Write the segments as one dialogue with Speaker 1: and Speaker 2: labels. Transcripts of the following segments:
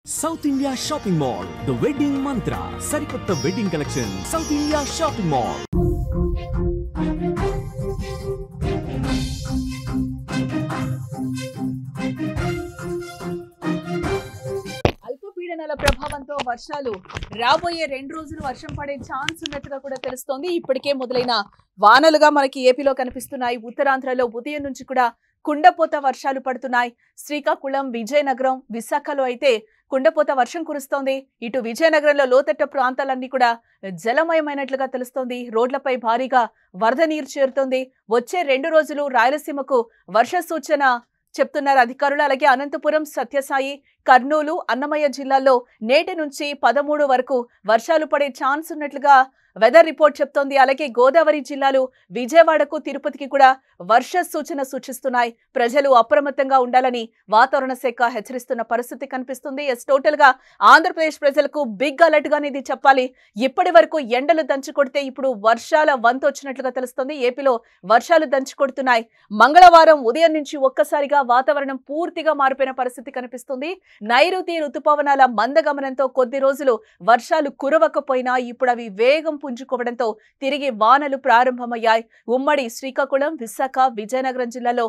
Speaker 1: South India Shopping Mall, The Wedding Mantra, Sarikotta Wedding Collection, South India Shopping Mall.
Speaker 2: అల్పపీడనాల ప్రభావంతో వర్షాలు రాబోయే 2 రోజులు వర్షం పడే ఛాన్స్ ఉన్నట్టుగా కూడా తెలుస్తోంది. ఇప్పటికే మొదలైన వానలుగా మనకి ఏపీలో కనిపిస్తున్నాయి. ఉత్తరాంధ్రలో ఉదయం నుంచి కూడా కుండపోత వర్షాలు పడుతున్నాయి. శ్రీకాకుళం, విజయనగరం, విశాఖలో అయితే కుండపోత వర్షం కురుస్తోంది. ఇటు విజయనగరంలో లోతట్టు ప్రాంతాలన్నీ కూడా జలమయమైనట్లుగా తెలుస్తోంది. రోడ్లపై భారీగా వరద నీరు చేరుతోంది. వచ్చే 2 రోజులు రాయలసీమకు వర్ష సూచన చెప్తున్నారు అధికారులు. అలాగే అనంతపురం, సత్యసాయి, కర్నూలు, అన్నమయ్య జిల్లాల్లో నేటి నుంచి 13 వరకు వర్షాలు పడే ఛాన్స్ ఉన్నట్లుగా వెదర్ రిపోర్ట్ చెప్తోంది. అలాగే గోదావరి జిల్లాలు, విజయవాడకు, తిరుపతికి కూడా వర్ష సూచన సూచిస్తున్నాయి. ప్రజలు అప్రమత్తంగా ఉండాలని వాతావరణ శాఖ హెచ్చరిస్తున్న పరిస్థితి కనిపిస్తుంది. టోటల్ గా ఆంధ్రప్రదేశ్ ప్రజలకు బిగ్ అలర్ట్ గానే ఇది చెప్పాలి. ఇప్పటి వరకు ఎండలు దంచి కొడితే ఇప్పుడు వర్షాల వంతు వచ్చినట్లుగా తెలుస్తుంది. ఏపీలో వర్షాలు దంచి కొడుతున్నాయి. మంగళవారం ఉదయం నుంచి ఒక్కసారిగా వాతావరణం పూర్తిగా మారిపోయిన పరిస్థితి కనిపిస్తుంది. నైరుతి రుతుపవనాల మందగమనంతో కొద్ది రోజులు వర్షాలు కురవకపోయినా ఇప్పుడు అవి వేగం పుంజుకోవడంతో తిరిగి వానలు ప్రారంభమయ్యాయి. ఉమ్మడి శ్రీకాకుళం, విశాఖ, విజయనగరం జిల్లాలో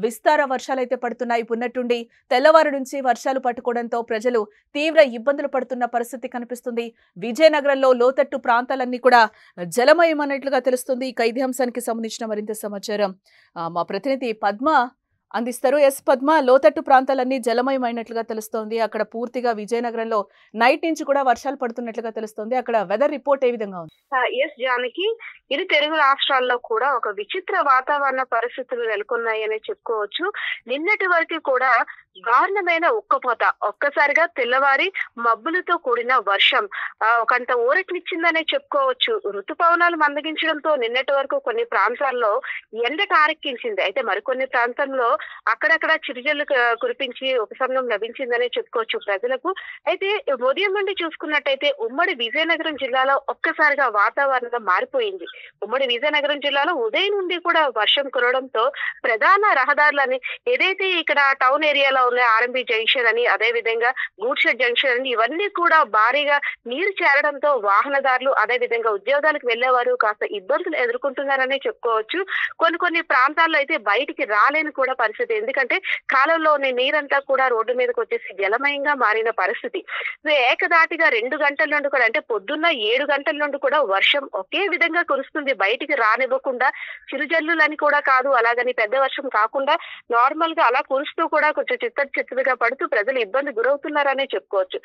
Speaker 2: విస్తార వర్షాలైతే పడుతున్నాయి. ఉన్నట్టుండి తెల్లవారు నుంచి వర్షాలు పట్టుకోవడంతో ప్రజలు తీవ్ర ఇబ్బందులు పడుతున్న పరిస్థితి కనిపిస్తుంది. విజయనగరంలో లోతట్టు ప్రాంతాలన్నీ కూడా జలమయమన్నట్లుగా తెలుస్తుంది. ఇక ఇదే అంశానికి సంబంధించిన మరింత సమాచారం మా ప్రతినిధి పద్మ అందిస్తారు. పద్మ, లోతట్టు ప్రాంతాలన్నీ జలమయమైనట్లుగా తెలుస్తోంది. అక్కడ పూర్తిగా విజయనగరంలో నైట్ నుంచి కూడా వర్షాలు పడుతున్నట్లుగా తెలుస్తోంది. అక్కడ వెదర్ రిపోర్ట్ ఏ విధంగా ఉంది?
Speaker 3: జానకి, ఇరు తెలుగు రాష్ట్రాల్లో కూడా ఒక విచిత్ర వాతావరణ పరిస్థితులు నెలకొన్నాయని చెప్పుకోవచ్చు. నిన్నటి వరకు కూడా దారుణమైన ఉక్కపోత, ఒక్కసారిగా తెల్లవారి మబ్బులతో కూడిన వర్షం ఒకంత ఊరటినిచ్చిందనే చెప్పుకోవచ్చు. ఋతుపవనాలు మందగించడంతో నిన్నటి వరకు కొన్ని ప్రాంతాల్లో ఎండ కారెక్కించింది. అయితే మరికొన్ని ప్రాంతంలో అక్కడక్కడ చిరుజల్లు కురిపించి ఉపశమనం లభించిందనే చెప్పుకోవచ్చు ప్రజలకు. అయితే ఉదయం నుండి చూసుకున్నట్టయితే ఉమ్మడి విజయనగరం జిల్లాలో ఒక్కసారిగా వాతావరణం మారిపోయింది. ఉమ్మడి విజయనగరం జిల్లాలో ఉదయం నుండి కూడా వర్షం కురవడంతో ప్రధాన రహదారులని, ఏదైతే ఇక్కడ టౌన్ ఏరియాలో ఉన్న ఆర్ఎంబి జంక్షన్ అని, అదే విధంగా గూడ్షెడ్ జంక్షన్ అని, ఇవన్నీ కూడా భారీగా నీరు చేరడంతో వాహనదారులు, అదే విధంగా ఉద్యోగాలకు వెళ్లేవారు కాస్త ఇబ్బందులు ఎదుర్కొంటున్నారనే చెప్పుకోవచ్చు. కొన్ని ప్రాంతాల్లో అయితే బయటికి రాలేని కూడా పరిస్థితి. ఎందుకంటే కాలంలోని నీరంతా కూడా రోడ్డు మీదకి వచ్చేసి జలమయంగా మారిన పరిస్థితి. ఏకదాటిగా 2 గంటల నుండి కూడా, అంటే పొద్దున్న 7 గంటల నుండి కూడా వర్షం ఒకే విధంగా కురుస్తుంది. బయటికి రానివ్వకుండా, చిరుజల్లులని కూడా కాదు, అలాగని పెద్ద వర్షం కాకుండా నార్మల్ గా అలా కురుస్తూ కూడా కొంచెం చిత్తగా పడుతూ ప్రజలు ఇబ్బంది గురవుతున్నారనే చెప్పుకోవచ్చు.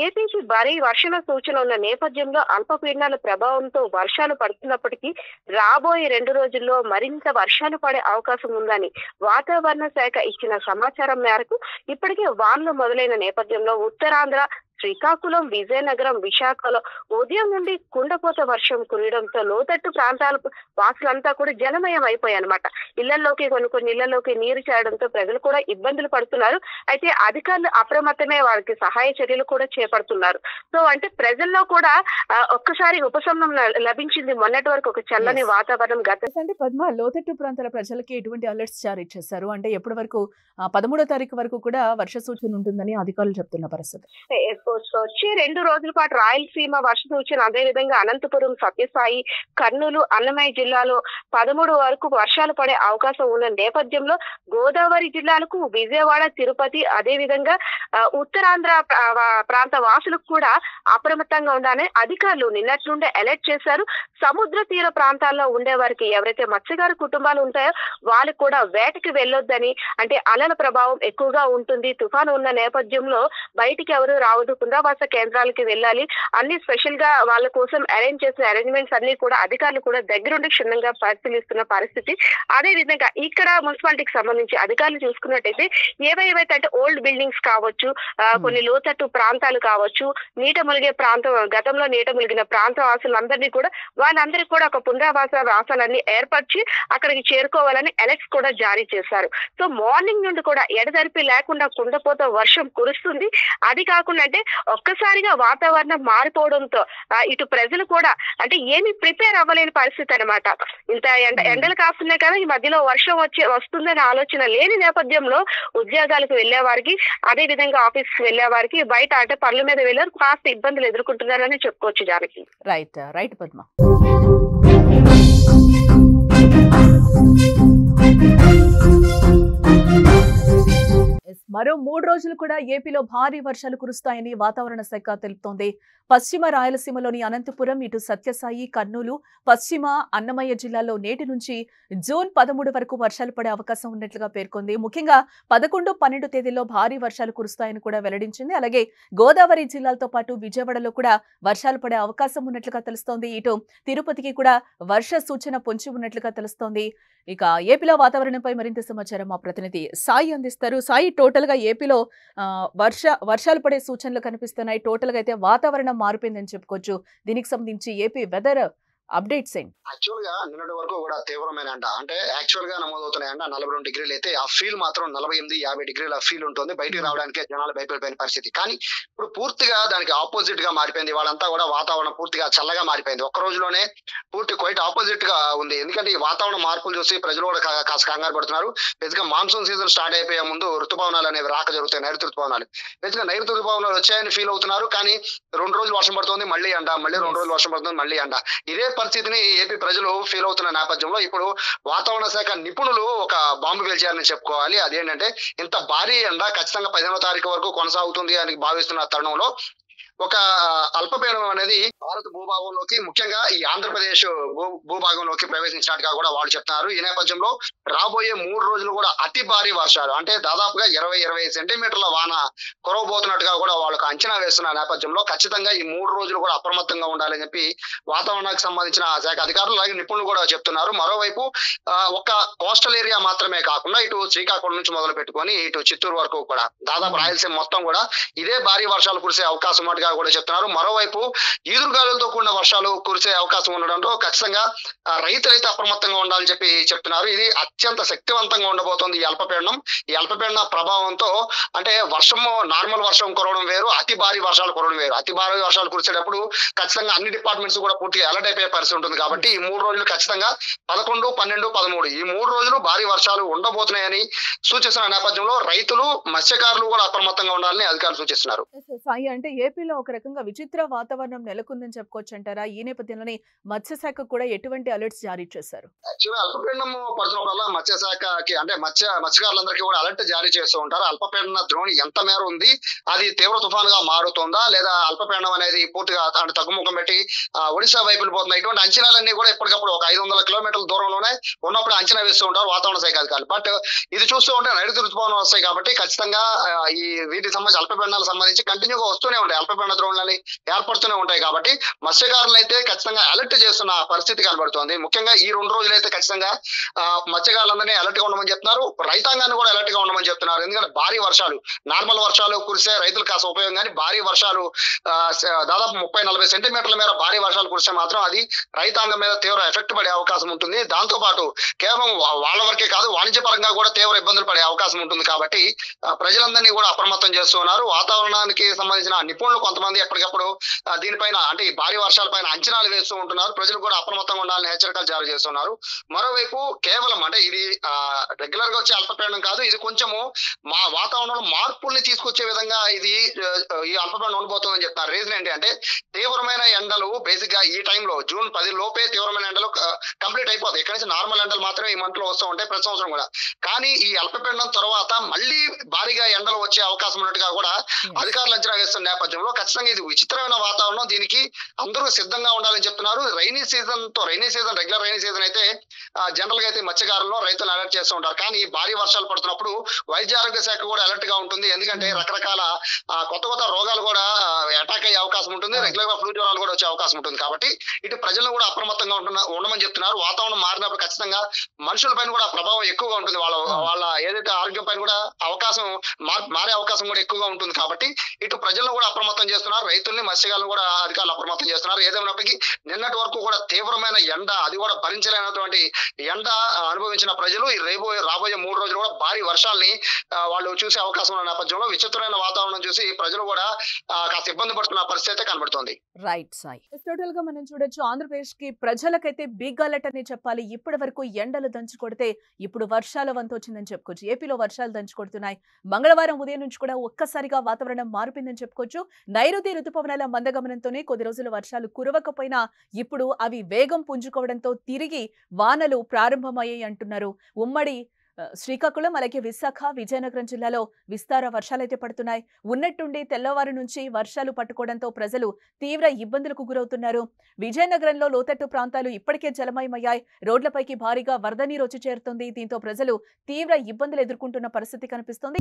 Speaker 3: ఏపీకి భారీ వర్షాల సూచన ఉన్న నేపథ్యంలో అల్పపీడనాల ప్రభావంతో వర్షాలు పడుతున్నప్పటికీ రాబోయే 2 రోజుల్లో మరింత వర్షాలు పడే అవకాశం ఉందని వాతావరణ శాఖ ఇచ్చిన సమాచారం మేరకు ఇప్పటికే వానలు మొదలైన నేపథ్యంలో ఉత్తరాంధ్ర, శ్రీకాకుళం, విజయనగరం, విశాఖలో ఉదయం నుండి కుండపోత వర్షం కురియడంతో లోతట్టు ప్రాంతాల వాసులంతా కూడా జలమయం అయిపోయాయన్నమాట. ఇళ్లలోకి కొన్ని ఇళ్లలోకి నీరు చేరడంతో ప్రజలు కూడా ఇబ్బందులు పడుతున్నారు. అయితే అధికారులు అప్రమత్తమే, వారికి సహాయ చర్యలు కూడా చేపడుతున్నారు. సో అంటే ప్రజల్లో కూడా ఒక్కసారి ఉపశమనం లభించింది. మొన్నటి వరకు ఒక చల్లని వాతావరణం.
Speaker 2: అంటే పద్మ, లోతట్టు ప్రాంతాల ప్రజలకి ఎటువంటి అలర్ట్స్ జారీ చేశారు? అంటే ఎప్పటి వరకు 13వ తారీఖు వరకు కూడా వర్ష సూచన ఉంటుందని అధికారులు చెప్తున్న పరిస్థితి.
Speaker 3: వచ్చే 2 రోజుల పాటు రాయలసీమ వర్ష సూచన, అదే విధంగా అనంతపురం, సత్యసాయి, కర్నూలు, అన్నమయ్య జిల్లాలో 13 వరకు వర్షాలు పడే అవకాశం ఉన్న నేపథ్యంలో గోదావరి జిల్లాలకు, విజయవాడ, తిరుపతి, అదే విధంగా ఉత్తరాంధ్ర ప్రాంత వాసులకు కూడా అప్రమత్తంగా ఉండాలని అధికారులు నిన్నటి నుండే అలర్ట్ చేశారు. సముద్ర తీర ప్రాంతాల్లో ఉండే వారికి, ఎవరైతే మత్స్యకారు కుటుంబాలు ఉంటాయో వాళ్ళకి కూడా వేటకి వెళ్ళొద్దని, అంటే అలల ప్రభావం ఎక్కువగా ఉంటుంది, తుఫాను ఉన్న నేపథ్యంలో బయటికి ఎవరు రావద్దు, పునరావాస కేంద్రాలకి వెళ్ళాలి. అన్ని స్పెషల్ గా వాళ్ళ కోసం అరేంజ్ చేసిన అరేంజ్మెంట్స్ అన్ని కూడా అధికారులు కూడా దగ్గరుండి క్షుణ్ణంగా పరిశీలిస్తున్న పరిస్థితి. అదే విధంగా ఇక్కడ మున్సిపాలిటీకి సంబంధించి అధికారులు చూసుకున్నట్టయితే ఏవైతే అంటే ఓల్డ్ బిల్డింగ్స్ కావచ్చు, కొన్ని లోతట్టు ప్రాంతాలు కావచ్చు, నీట మునిగే ప్రాంతం, గతంలో నీట మునిగిన ప్రాంత వాసులందరినీ కూడా వాళ్ళందరికీ కూడా ఒక పునరావాస వాసాలన్నీ ఏర్పరిచి అక్కడికి చేరుకోవాలని అలర్ట్స్ కూడా జారీ చేశారు. సో మార్నింగ్ నుండి కూడా ఎడతెరిపి లేకుండా కుండపోత వర్షం కురుస్తుంది. అది కాకుండా అంటే ఒక్కసారిగా వాతావరణం మారిపోవడంతో ఇటు ప్రజలు కూడా అంటే ఏమి ప్రిపేర్ అవ్వలేని పరిస్థితి అనమాట. ఇంత ఎండలు కాస్తున్నాయి కదా, ఈ మధ్యలో వర్షం వస్తుందనే ఆలోచన లేని నేపథ్యంలో ఉద్యోగాలకు వెళ్లే వారికి, అదే విధంగా ఆఫీస్ కి వెళ్లే వారికి బయట అంటే పనుల మీద వెళ్లారు కాస్త ఇబ్బందులు ఎదుర్కొంటున్నారని చెప్పుకోవచ్చు జానకి.
Speaker 2: రైట్ పద్మ. మరో 3 రోజులు కూడా ఏపీలో భారీ వర్షాలు కురుస్తాయని వాతావరణ శాఖ తెలుపుతోంది. పశ్చిమ రాయలసీమలోని అనంతపురం, ఇటు సత్యసాయి, కర్నూలు, పశ్చిమ అన్నమయ్య జిల్లాల్లో నేటి నుంచి జూన్ 13 వరకు వర్షాలు పడే అవకాశం ఉన్నట్లుగా పేర్కొంది. ముఖ్యంగా 11, 12 తేదీల్లో భారీ వర్షాలు కురుస్తాయని కూడా వెల్లడించింది. అలాగే గోదావరి జిల్లాలతో పాటు విజయవాడలో కూడా వర్షాలు పడే అవకాశం ఉన్నట్లుగా తెలుస్తోంది. ఇటు తిరుపతికి కూడా వర్ష సూచన పొంచి ఉన్నట్లుగా తెలుస్తోంది. ఇక ఏపీలో వాతావరణంపై మరింత సమాచారం మా ప్రతినిధి సాయి అందిస్తారు. సాయి, టోటల్ గా ఏపీలో వర్షాలు పడే సూచనలు కనిపిస్తున్నాయి. టోటల్ గా అయితే వాతావరణం మారిపోయిందని చెప్పుకోవచ్చు. దీనికి సంబంధించి ఏపీ వెదర్ అప్డేట్స్ ఏంటి?
Speaker 4: యాక్చువల్ గా నిన్నటి వరకు కూడా తీవ్రమైన ఎండ, అంటే యాక్చువల్ గా నమోదవుతున్న ఎండ 42 డిగ్రీలు అయితే ఆ ఫీల్ మాత్రం 48, 50 డిగ్రీల ఫీల్ ఉంటుంది. బయటికి రావడానికి జనాలు భయపడిపోయిన పరిస్థితి. కానీ ఇప్పుడు పూర్తిగా దానికి ఆపోజిట్ గా మారిపోయింది. వాళ్ళంతా కూడా వాతావరణం పూర్తిగా చల్లగా మారిపోయింది. ఒక్క రోజులోనే పూర్తి క్వైట్ ఆపోజిట్ గా ఉంది. ఎందుకంటే ఈ వాతావరణ మార్పులు చూసి ప్రజలు కూడా కాస్త కంగారు పడుతున్నారు. బేసిక్గా మాన్సూన్ సీజన్ స్టార్ట్ అయిపోయే ముందు ఋతుపవనాలు అనేవి రాక జరుగుతాయి. నైరుతి ఋతుపవనాలు బేసిక్గా నైరుతి ఋతుపవనాలు వచ్చాయని ఫీల్ అవుతున్నారు. కానీ 2 రోజులు వర్షం పడుతుంది, మళ్ళీ ఎండ, మళ్ళీ 2 రోజులు వర్షం పడుతుంది, మళ్ళీ ఎండ. ఇదే పరిస్థితిని ఏపీ ప్రజలు ఫీల్ అవుతున్న నేపథ్యంలో ఇప్పుడు వాతావరణ శాఖ నిపుణులు ఒక బాంబు పేల్చారని చెప్పుకోవాలి. అదేంటంటే ఇంత భారీ ఎండ ఖచ్చితంగా 15వ తారీఖు వరకు కొనసాగుతుంది అని భావిస్తున్న తరుణంలో ఒక అల్పపీడనం అనేది భారత భూభాగంలోకి, ముఖ్యంగా ఈ ఆంధ్రప్రదేశ్ భూభాగంలోకి ప్రవేశించినట్టుగా కూడా వాళ్ళు చెప్తున్నారు. ఈ నేపథ్యంలో రాబోయే 3 రోజులు కూడా అతి భారీ వర్షాలు, అంటే దాదాపుగా 20-25 సెంటీమీటర్ల వాన కురవబోతున్నట్టుగా కూడా వాళ్ళకు అంచనా వేస్తున్న నేపథ్యంలో ఖచ్చితంగా ఈ 3 రోజులు కూడా అప్రమత్తంగా ఉండాలని చెప్పి వాతావరణానికి సంబంధించిన శాఖ అధికారులు అలాగే నిపుణులు కూడా చెప్తున్నారు. మరోవైపు ఒక కోస్టల్ ఏరియా మాత్రమే కాకుండా ఇటు శ్రీకాకుళం నుంచి మొదలు పెట్టుకొని ఇటు చిత్తూరు వరకు కూడా దాదాపు రాయలసీమ మొత్తం కూడా ఇదే భారీ వర్షాలు కురిసే అవకాశం ఉన్నట్టుగా కూడా చెప్తున్నారు. మరోవైపు ఈదురుగాలులతో కూడిన వర్షాలు కురిసే అవకాశం ఉండడంతో ఖచ్చితంగా రైతులైతే అప్రమత్తంగా ఉండాలని చెప్పి చెప్తున్నారు. ఇది అత్యంత శక్తివంతంగా ఉండబోతోంది ఈ అల్పపీడనం. ఈ అల్పపీడన ప్రభావంతో అంటే వర్షము, నార్మల్ వర్షం కురవడం వేరు, అతి భారీ వర్షాలు కురవడం వేరు. అతి భారీ వర్షాలు కురిసేటప్పుడు ఖచ్చితంగా అన్ని డిపార్ట్మెంట్స్ కూడా పూర్తిగా అలర్ట్ అయిపోయే పరిస్థితి ఉంటుంది. కాబట్టి ఈ 3 రోజులు ఖచ్చితంగా 11, 12, 13 ఈ 3 రోజులు భారీ వర్షాలు ఉండబోతున్నాయని సూచిస్తున్న నేపథ్యంలో రైతులు, మత్స్యకారులు కూడా అప్రమత్తంగా ఉండాలని అధికారులు సూచిస్తున్నారు.
Speaker 2: సాయి, అంటే ఏపీలో ఒక రకంగా విచిత్ర వాతావరణం నెలకొందని చెప్పుకోవచ్చు అంటారా? ఈ నేపథ్యంలోనే మత్స్యశాఖ కూడా ఎటువంటి అలర్ట్స్ జారీ చేశారు?
Speaker 4: యాక్చువల్గా అల్పపీడనం పడుతున్నప్పుడల్లా మత్స్యశాఖకి అంటే మత్స్యకారులందరికీ కూడా అలర్ట్ జారీ చేస్తూ ఉంటారు. అల్పపీడన ద్రోణి ఎంత మేర ఉంది, అది తీవ్ర తుఫానుగా మారుతుందా లేదా అల్పపీడనం అనేది పూర్తిగా అంటే తగ్గుముఖం పెట్టి ఒడిశా వైపు వెళ్ళిపోతుంది, ఇటువంటి అంచనాలన్నీ కూడా ఎప్పటికప్పుడు ఒక 500 కిలోమీటర్ల దూరంలోనే ఉన్నప్పుడు అంచనా వేస్తూ ఉంటారు వాతావరణ శాఖ అధికారులు. బట్ ఇది చూస్తూ ఉంటే నైరుతి ఋతుపవనాలు వస్తాయి కాబట్టి ఖచ్చితంగా ఈ వీటికి సంబంధించి అల్పపీడనాలకు సంబంధించి కంటిన్యూగా వస్తూనే ఉంటాయి, అల్పపీడన ద్రోణులని ఏర్పడుతూనే ఉంటాయి. కాబట్టి మత్స్యకారులు అయితే ఖచ్చితంగా అలర్ట్ చేస్తున్న పరిస్థితి కనబడుతోంది. ముఖ్యంగా ఈ 2 రోజులు అయితే ఖచ్చితంగా మత్స్యకారులందరినీ అలర్ట్ గా ఉండమని చెప్తున్నారు. రైతాంగాన్ని కూడా అలర్ట్ గా ఉండమని చెప్తున్నారు. ఎందుకంటే భారీ వర్షాలు, నార్మల్ వర్షాలు కురిసే రైతులు కాస్త ఉపయోగం, కానీ భారీ వర్షాలు దాదాపు 30-40 సెంటీమీటర్ల మేర భారీ వర్షాలు కురిస్తే మాత్రం అది రైతాంగం మీద తీవ్ర ఎఫెక్ట్ పడే అవకాశం ఉంటుంది. దాంతో పాటు కేవలం వాళ్ళ వరకే కాదు, వాణిజ్యపరంగా కూడా తీవ్ర ఇబ్బందులు పడే అవకాశం ఉంటుంది. కాబట్టి ప్రజలందరినీ కూడా అప్రమత్తం చేస్తున్నారు. వాతావరణానికి సంబంధించిన నిపుణులు కొంతమంది ఎప్పటికప్పుడు దీనిపైన అంటే ఈ భారీ వర్షాలపైన అంచనాలు వేస్తూ ఉంటున్నారు. ప్రజలు కూడా అప్రమత్తంగా ఉండాలని హెచ్చరికలు జారీ చేస్తున్నారు. మరోవైపు కేవలం అంటే ఇది రెగ్యులర్ గా వచ్చే అల్పపీడనం కాదు, ఇది కొంచెము మా వాతావరణంలో మార్పుల్ని తీసుకొచ్చే విధంగా ఇది ఈ అల్పపీడనం ఉండబోతుందని చెప్తున్నారు. రీజన్ ఏంటి అంటే తీవ్రమైన ఎండలు బేసిక్ గా ఈ టైంలో జూన్ 10 లోపే తీవ్రమైన ఎండలు కంప్లీట్ అయిపోతాయి. ఇక్కడ నుంచి నార్మల్ ఎండలు మాత్రమే ఈ మంత్ లో వస్తూ ఉంటాయి ప్రతి సంవత్సరం కూడా. కానీ ఈ అల్పపీడనం తర్వాత మళ్ళీ భారీగా ఎండలు వచ్చే అవకాశం ఉన్నట్టుగా కూడా అధికారులు అంచనా వేస్తున్న నేపథ్యంలో ఖచ్చితంగా ఇది విచిత్రమైన వాతావరణం, దీనికి అందరూ సిద్ధంగా ఉండాలని చెప్తున్నారు. రెగ్యులర్ రైనీ సీజన్ అయితే జనరల్ గా అయితే మత్స్యకారులను రైతులు అలర్ట్ చేస్తూ ఉంటారు. కానీ భారీ వర్షాలు పడుతున్నప్పుడు వైద్య ఆరోగ్య శాఖ కూడా అలర్ట్ గా ఉంటుంది. ఎందుకంటే రకరకాల కొత్త రోగాలు కూడా అటాక్ అయ్యే అవకాశం ఉంటుంది, రెగ్యులర్ గా ఫ్లూ జ్వరాలు కూడా వచ్చే అవకాశం ఉంటుంది. కాబట్టి ఇటు ప్రజలను కూడా అప్రమత్తంగా ఉండమని చెప్తున్నారు. వాతావరణం మారినప్పుడు ఖచ్చితంగా మనుషుల పైన కూడా ప్రభావం ఎక్కువగా ఉంటుంది, వాళ్ళ ఏదైతే ఆరోగ్యం పైన కూడా అవకాశం మారే అవకాశం కూడా ఎక్కువగా ఉంటుంది. కాబట్టి ఇటు ప్రజలను కూడా అప్రమత్తం చేస్తున్నారు. రైతుల్ని మత్స్యకారులను కూడా అధికారులు అప్రమత్తం చేస్తున్నారు. ఏదేమైనప్పటికీ నిన్నటి వరకు కూడా తీవ్రమైన ఎండ, అది కూడా భరించలేనటువంటి ఎండ అనుభవించిన ప్రజలు ఈ రాబోయే 3 రోజులు కూడా భారీ వర్షాల్ని వాళ్ళు చూసే అవకాశం ఉన్న నేపథ్యంలో విచిత్రమైన వాతావరణం చూసి ప్రజలు కూడా కాస్త ఇబ్బంది పడుతున్న పరిస్థితి అయితే కనబడుతోంది.
Speaker 2: రైట్ సాయి. టోటల్ గా మనం చూడొచ్చు, ఆంధ్రప్రదేశ్ కి ప్రజలకైతే బిగ్ అలర్ట్ అని చెప్పాలి. ఇప్పటి వరకు ఎండలు దంచి కొడితే ఇప్పుడు వర్షాల వంతు వచ్చిందని చెప్పుకోవచ్చు. ఏపీలో వర్షాలు దంచి కొడుతున్నాయి. మంగళవారం ఉదయం నుంచి కూడా ఒక్కసారిగా వాతావరణం మారిపోయిందని చెప్పుకోవచ్చు. నైరుతి రుతుపవనాల మందగమనంతోనే కొద్ది రోజులు వర్షాలు కురవకపోయినా ఇప్పుడు అవి వేగం పుంజుకోవడంతో తిరిగి వానలు ప్రారంభమయ్యాయి అంటున్నారు. ఉమ్మడి శ్రీకాకుళం, అలాగే విశాఖ, విజయనగరం జిల్లాలో విస్తార వర్షాలైతే పడుతున్నాయి. ఉన్నట్టుండి తెల్లవారు నుంచి వర్షాలు పట్టుకోవడంతో ప్రజలు తీవ్ర ఇబ్బందులకు గురవుతున్నారు. విజయనగరంలో లోతట్టు ప్రాంతాలు ఇప్పటికే జలమయమయ్యాయి. రోడ్లపైకి భారీగా వరద నీరు వచ్చి చేరుతుంది. దీంతో ప్రజలు తీవ్ర ఇబ్బందులు ఎదుర్కొంటున్న పరిస్థితి కనిపిస్తోంది.